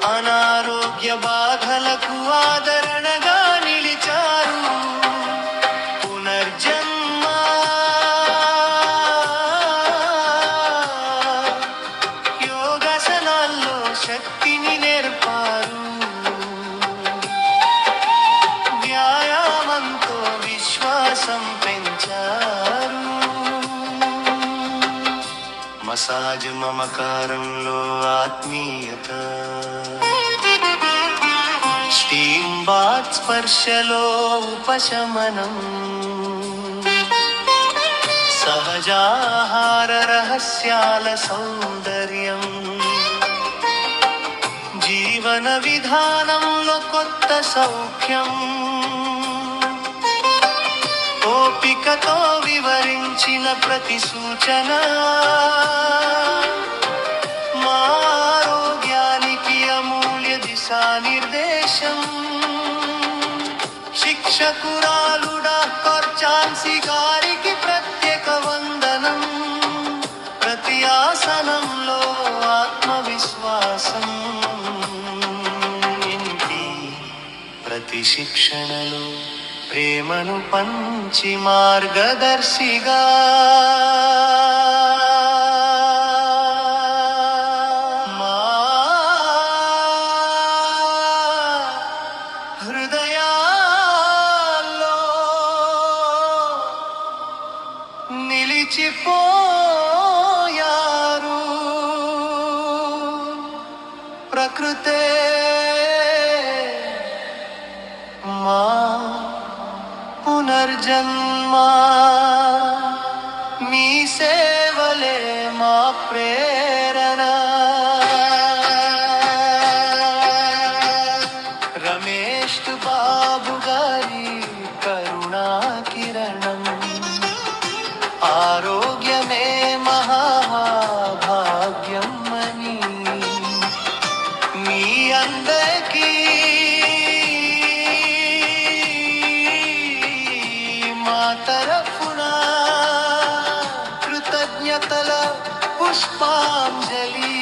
అనారోగ్య బాధలకు ఆదరణగా నిలిచారు. పునర్జన్మ యోగాసనాల్లో శక్తిని నేర్పారు. వ్యాయామంతో విశ్వాసం పెంచారు. మసాజ్ మమకారంలో ఆత్మీయత, స్టీమ్ బాత్ స్పర్శలో ఉపశమనం, సహజాహార రహస్యాల సౌందర్యం, జీవన విధానంలో కొత్త సౌఖ్యం. ఓపికతో వివరించిన ప్రతి సూచన మా ఆరోగ్యానికి అమూల్య దిశానిర్దేశం. శిక్షకురాలు డాక్టర్ ఝాన్సీ గారికి ప్రత్యేక వందనం. ప్రతి ఆసనంలో ఆత్మవిశ్వాసం నింపి, ప్రతి శిక్షణలో ప్రేమను పంచి మార్గదర్శిగా మా హృదయాల్లో నిలిచిపోయారు. ప్రకృతే మా పునర్జన్మ, మీ సేవలే మా ప్రేరణ. రమేష్ బాబు గారి కరుణా కిరణం, ఆరోగ్యమే మహాభాగ్యం అని మీ అందరికీ మా తరఫున కృతజ్ఞతల పుష్పాంజలి.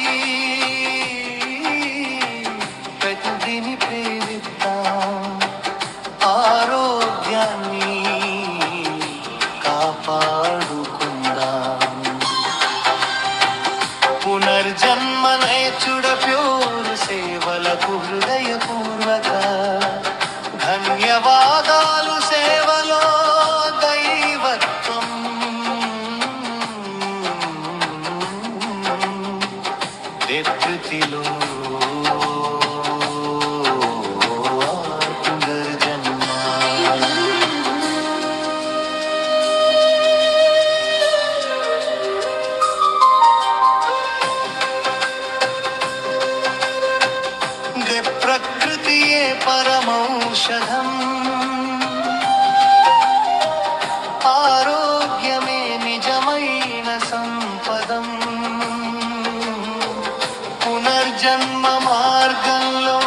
ప్రతిదిని ప్రేమిద్దాం, ఆరోగ్యాన్ని కాపాడుకుందాం. పునర్జన్మనై చూడప్యూర్ సేవలకు హృదయపూర్వక ధన్యవాదాలు. సేవలో దైవత్వం, ప్రకృతిలో పునర్జన్మ. ప్రకృతియే పరమౌషధం, ఆరోగ్యమే నిజమైన సంపదం. పునర్జన్మ మార్గంలో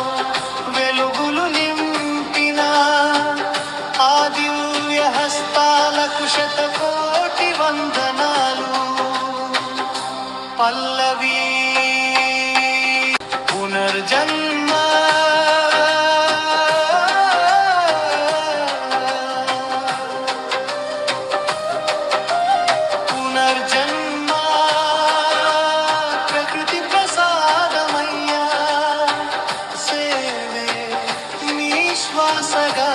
వెలుగులు నింపిన ఆ దివ్య హస్తాలకు శతకోటి వందనాలు. పల్లవి పునర్జన్మ పునర్జన్మ ప్రకృతి ప్రసాదమయ్యా. సేవే నీ శ్వాసగా,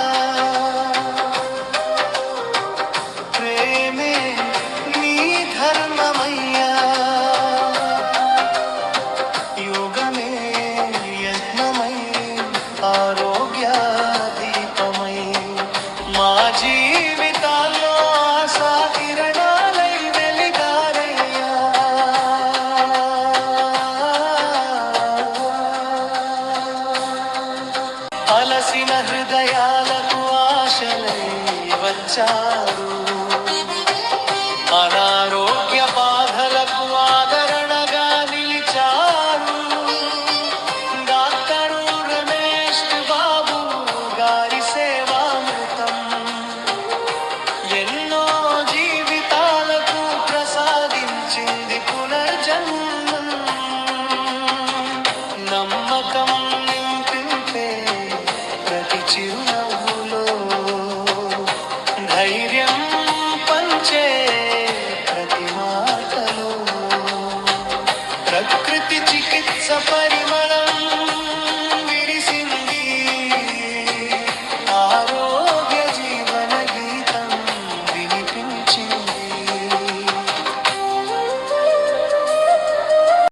ప్రేమే నీ ధర్మమయ్యా. యోగమే యజ్ఞమై, ఆరోగ్య దీపమై, మా జీవితాల్లో ఆశా కిరణాలై వెలిగారయ్యా. అలసిన హృదయాలకు ఆశలై వచ్చారు. అనారోగ్య బాధలకు ఆదరణగా నిలిచారు. డాక్టర్ రమేష్ బాబు గారి సేవామృతం ఎన్నో జీవితాలకు ప్రసాదించింది పునర్జన్మం. నమ్మకం ధైర్యం పంచే ప్రతి మాటలో ప్రకృతి చికిత్స పరిమ